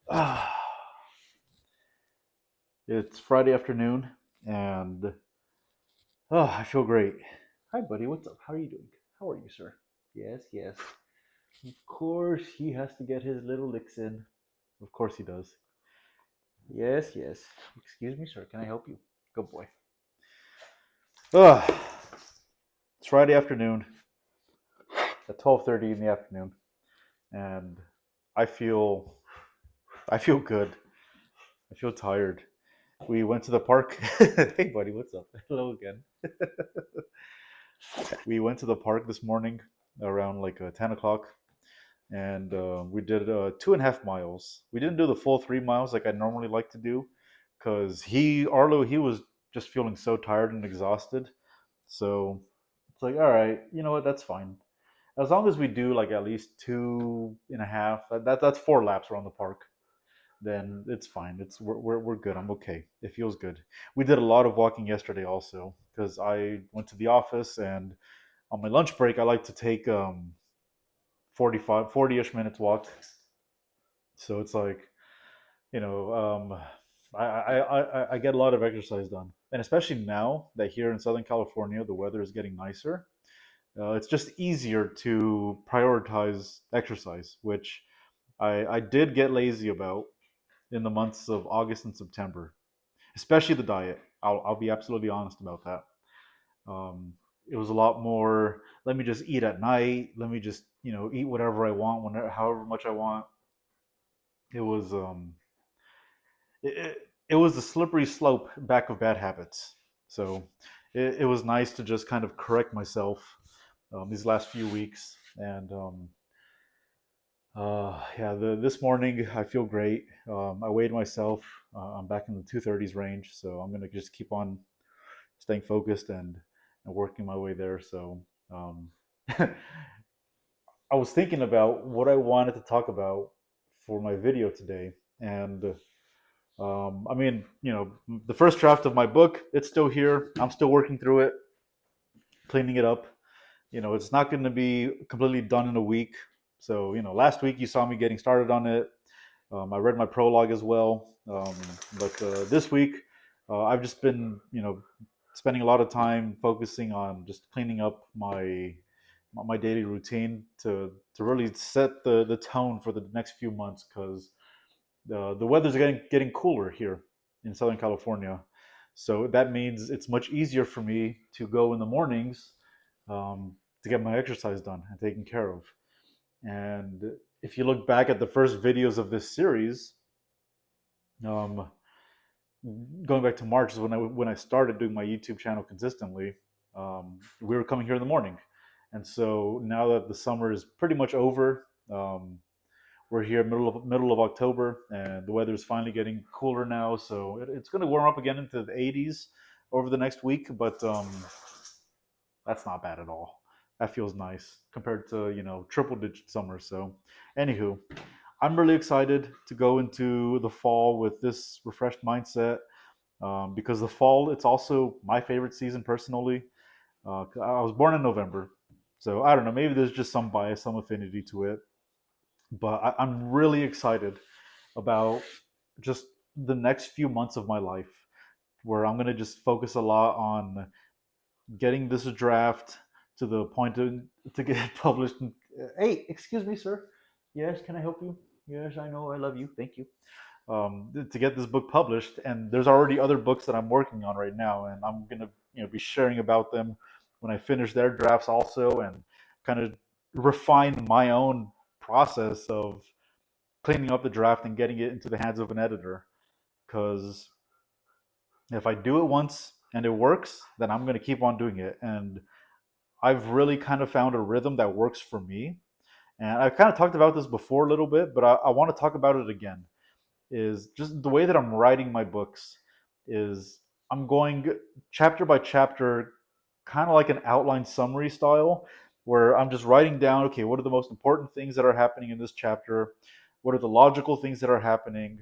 Ah, it's Friday afternoon, and I feel great. Hi, buddy. What's up? How are you doing? How are you, sir? Yes, yes. Of course, he has to get his little licks in. Of course, he does. Yes, yes. Excuse me, sir. Can I help you? Good boy. Ah, it's Friday afternoon at 12:30 in the afternoon, and I feel I feel good. I feel tired. We went to the park. Hey, buddy. What's up? Hello again. We went to the park this morning around like 10 o'clock, and we did 2.5 miles. We didn't do the full 3 miles like I normally like to do because Arlo, he was just feeling so tired and exhausted. So it's like, all right, you know what? That's fine. As long as we do like at least 2.5, that's 4 laps around the park, then it's fine. We're good. I'm okay. It feels good. We did a lot of walking yesterday also because I went to the office, and on my lunch break I like to take 45 40ish minutes walk. So it's like, you know, I get a lot of exercise done, and especially now that here in Southern California the weather is getting nicer. It's just easier to prioritize exercise, which I did get lazy about in the months of August and September, especially the diet. I'll be absolutely honest about that. Um, it was a lot more. Let me just eat at night. Let me just eat whatever I want, whenever, however much I want. It was it was a slippery slope back of bad habits. So it was nice to just kind of correct myself these last few weeks. And yeah, this morning I feel great. I weighed myself. I'm back in the 230s range, so I'm gonna just keep on staying focused and working my way there. So um, I was thinking about what I wanted to talk about for my video today, and I mean, the first draft of my book, it's still here. I'm still working through it, cleaning it up. It's not going to be completely done in a week. So, last week you saw me getting started on it. I read my prologue as well. But this week, I've just been, spending a lot of time focusing on just cleaning up my daily routine to really set the tone for the next few months because the weather's getting cooler here in Southern California. So that means it's much easier for me to go in the mornings to get my exercise done and taken care of. And if you look back at the first videos of this series, um, going back to March is when I started doing my YouTube channel consistently. We were coming here in the morning, and so now that the summer is pretty much over, we're here middle of October, and the weather is finally getting cooler now. So it's going to warm up again into the 80s over the next week, but that's not bad at all. That feels nice compared to triple digit summer. So, anywho, I'm really excited to go into the fall with this refreshed mindset because the fall, it's also my favorite season personally. I was born in November, so I don't know. Maybe there's just some bias, some affinity to it, but I'm really excited about just the next few months of my life where I'm going to just focus a lot on getting this draft to the point to get published. Hey, excuse me, sir. Yes, can I help you? Yes, I know. I love you. Thank you. To get this book published, and there's already other books that I'm working on right now, and I'm gonna be sharing about them when I finish their drafts also, and kind of refine my own process of cleaning up the draft and getting it into the hands of an editor. Because if I do it once and it works, then I'm going to keep on doing it. And I've really kind of found a rhythm that works for me. And I've kind of talked about this before a little bit, but I want to talk about it again. Is just the way that I'm writing my books is I'm going chapter by chapter, kind of like an outline summary style, where I'm just writing down, okay, what are the most important things that are happening in this chapter? What are the logical things that are happening?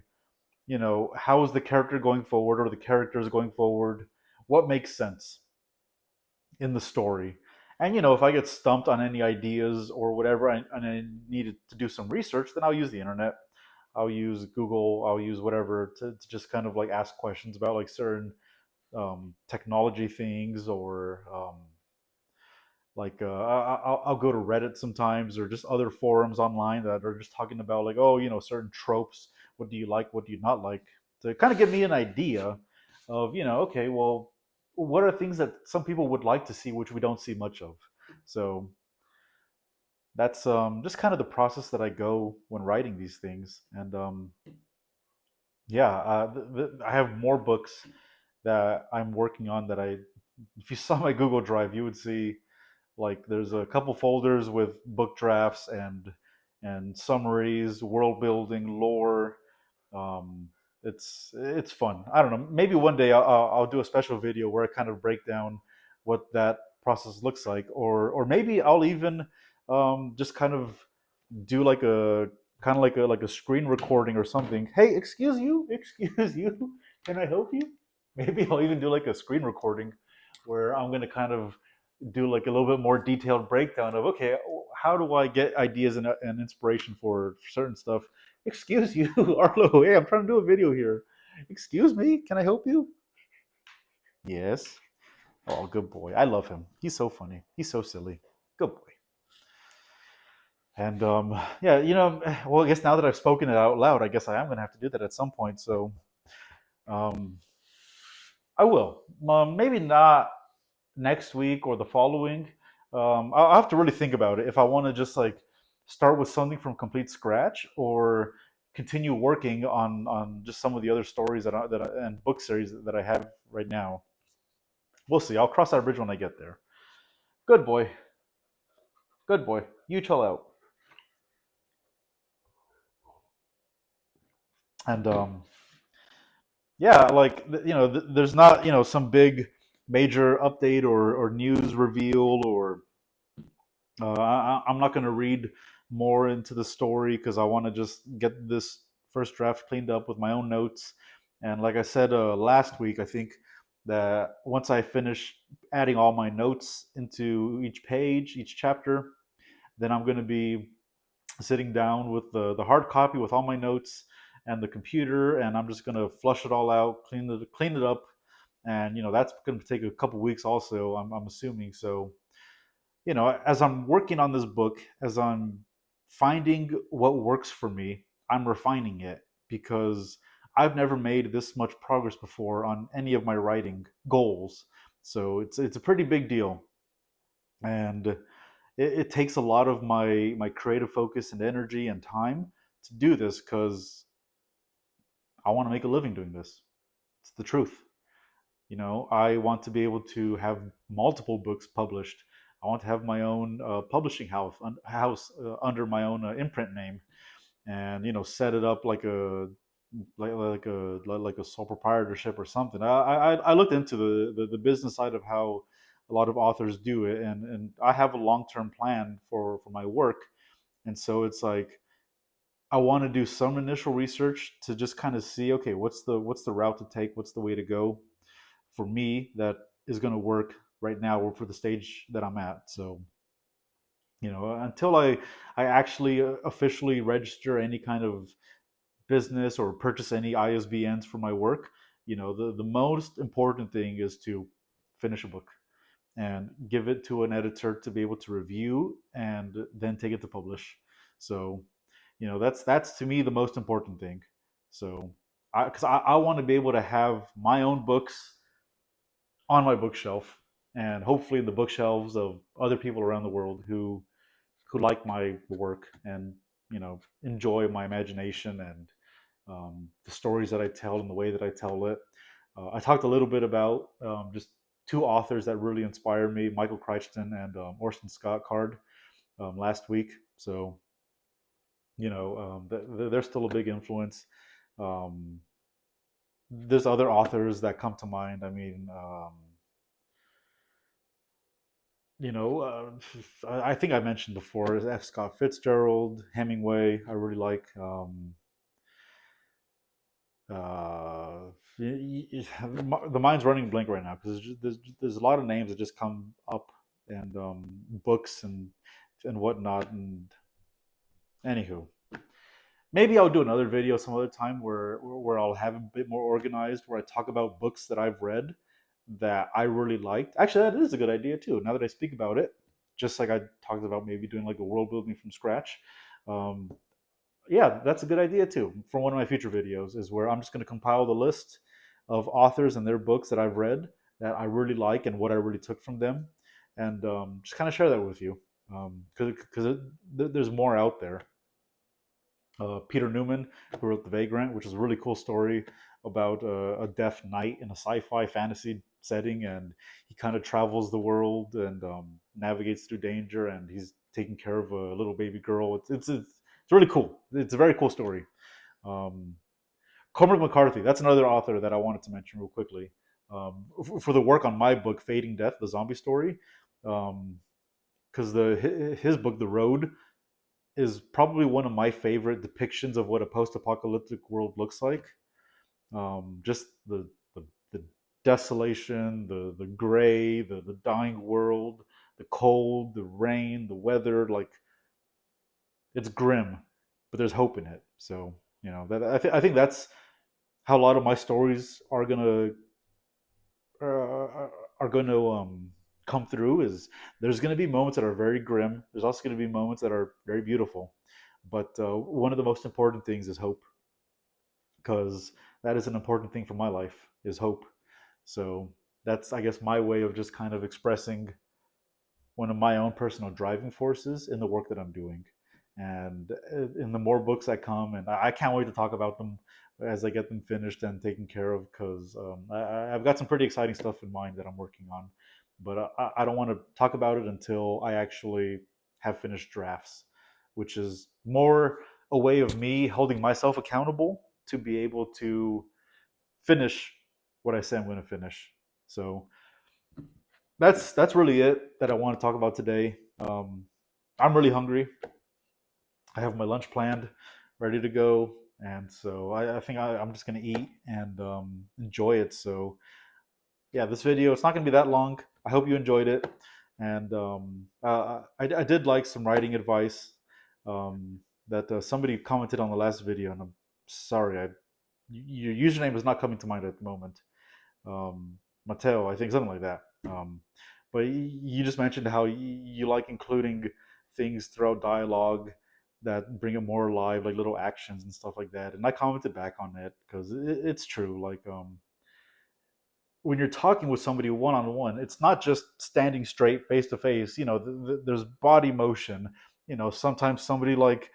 How is the character going forward or the characters going forward? What makes sense in the story? And if I get stumped on any ideas or whatever, and I needed to do some research, then I'll use the internet. I'll use Google. I'll use whatever to just kind of like ask questions about like certain technology things, or like I'll go to Reddit sometimes, or just other forums online that are just talking about like, oh, certain tropes. What do you like? What do you not like? To kind of give me an idea of, okay, well, what are things that some people would like to see which we don't see much of. So that's just kind of the process that I go when writing these things. And yeah, I have more books that I'm working on that I, if you saw my Google Drive, you would see like there's a couple folders with book drafts and summaries, world building, lore. Um, it's fun. I don't know. Maybe one day I'll do a special video where I kind of break down what that process looks like, or maybe I'll even just kind of do like a kind of like a screen recording or something. Hey, excuse you, excuse you, can I help you? Maybe I'll even do like a screen recording where I'm gonna kind of do like a little bit more detailed breakdown of, okay, how do I get ideas and inspiration for certain stuff. Excuse you, Arlo. Hey, I'm trying to do a video here. Excuse me, can I help you? Yes. Oh, good boy. I love him. He's so funny. He's so silly. Good boy. And yeah, well, I guess now that I've spoken it out loud, I guess I am going to have to do that at some point. So um, I will. Maybe not next week or the following. I'll have to really think about it if I want to just like start with something from complete scratch, or continue working on just some of the other stories and book series that I have right now. We'll see. I'll cross that bridge when I get there. Good boy. Good boy. You chill out. And yeah, like there's not some big major update or news reveal, or I'm not going to read more into the story because I want to just get this first draft cleaned up with my own notes. And like I said last week, I think that once I finish adding all my notes into each page, each chapter, then I'm going to be sitting down with the hard copy with all my notes and the computer, and I'm just going to flush it all out, clean it up. And that's going to take a couple weeks also, I'm assuming. So as I'm working on this book, as I'm finding what works for me, I'm refining it, because I've never made this much progress before on any of my writing goals. So it's a pretty big deal, and it takes a lot of my creative focus and energy and time to do this, because I want to make a living doing this. It's the truth. I want to be able to have multiple books published. I want to have my own publishing house under my own imprint name, and set it up like a sole proprietorship or something. I looked into the business side of how a lot of authors do it, and I have a long term plan for my work. And so it's like I want to do some initial research to just kind of see, okay, what's the route to take, what's the way to go for me that is going to work right now, or for the stage that I'm at. So until I actually officially register any kind of business or purchase any ISBNs for my work, the most important thing is to finish a book and give it to an editor to be able to review, and then take it to publish. So that's to me the most important thing. So I want to be able to have my own books on my bookshelf, and hopefully the bookshelves of other people around the world who like my work, and enjoy my imagination, and the stories that I tell and the way that I tell it. I talked a little bit about just two authors that really inspire me, Michael Crichton and Orson Scott Card, last week. So they're still a big influence. Um, there's other authors that come to mind. I mean, I think I mentioned before is F. Scott Fitzgerald, Hemingway. I really like. The mind's running blank right now because there's a lot of names that just come up and books and whatnot. And anywho, maybe I'll do another video some other time where I'll have a bit more organized, where I talk about books that I've read that I really liked. Actually, that is a good idea too. Now that I speak about it, just like I talked about, maybe doing like a world building from scratch. Um, yeah, that's a good idea too. For one of my future videos, is where I'm just going to compile the list of authors and their books that I've read that I really like and what I really took from them, and just kind of share that with you, because there's more out there. Peter Newman, who wrote The Vagrant, which is a really cool story about a deaf knight in a sci-fi fantasy setting, and he kind of travels the world and navigates through danger, and he's taking care of a little baby girl. It's really cool. It's a very cool story. Um, Cormac McCarthy, that's another author that I wanted to mention real quickly. For the work on my book, Fading Death, the zombie story, because his book, The Road, is probably one of my favorite depictions of what a post-apocalyptic world looks like. Just the desolation, the gray, the dying world, the cold, the rain, the weather. Like, it's grim, but there's hope in it. So that I think that's how a lot of my stories are gonna come through. Is there's gonna be moments that are very grim. There's also gonna be moments that are very beautiful. But one of the most important things is hope, because that is an important thing for my life, is hope. So that's, I guess, my way of just kind of expressing one of my own personal driving forces in the work that I'm doing. And in the more books that come, and I can't wait to talk about them as I get them finished and taken care of, because I've got some pretty exciting stuff in mind that I'm working on. But I don't want to talk about it until I actually have finished drafts, which is more a way of me holding myself accountable to be able to finish what I say I'm going to finish. So that's really it that I want to talk about today. I'm really hungry. I have my lunch planned, ready to go, and so I think I'm just gonna eat and enjoy it. So yeah, this video, it's not gonna be that long. I hope you enjoyed it, and I did like some writing advice that somebody commented on the last video, and I'm sorry, your username is not coming to mind at the moment. Mateo, I think, something like that. But you just mentioned how you like including things throughout dialogue that bring it more alive, like little actions and stuff like that. And I commented back on it because it's true. Like, when you're talking with somebody one on one, it's not just standing straight face to face. There's body motion. Sometimes somebody, like,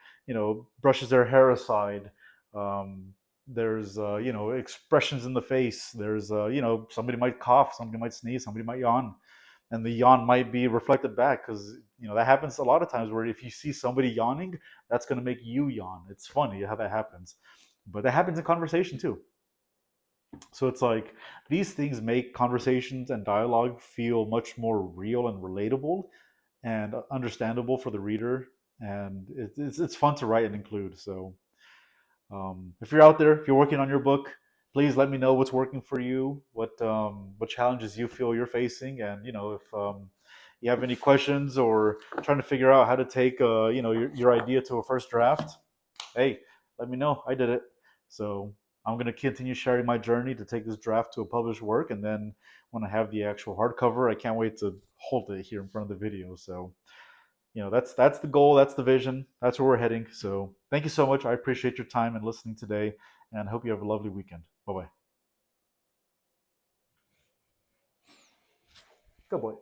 brushes their hair aside. There's expressions in the face. There's somebody might cough, somebody might sneeze, somebody might yawn, and the yawn might be reflected back, because that happens a lot of times, where if you see somebody yawning, that's going to make you yawn. It's funny how that happens, but that happens in conversation too. So it's like, these things make conversations and dialogue feel much more real and relatable and understandable for the reader, and it's fun to write and include. So if you're out there, if you're working on your book, please let me know what's working for you, what challenges you feel you're facing, and if you have any questions, or trying to figure out how to take your idea to a first draft. Hey, let me know. I did it. So I'm going to continue sharing my journey to take this draft to a published work. And then when I have the actual hardcover, I can't wait to hold it here in front of the video. So, that's the goal. That's the vision. That's where we're heading. So thank you so much. I appreciate your time and listening today, and hope you have a lovely weekend. Bye bye. Good boy.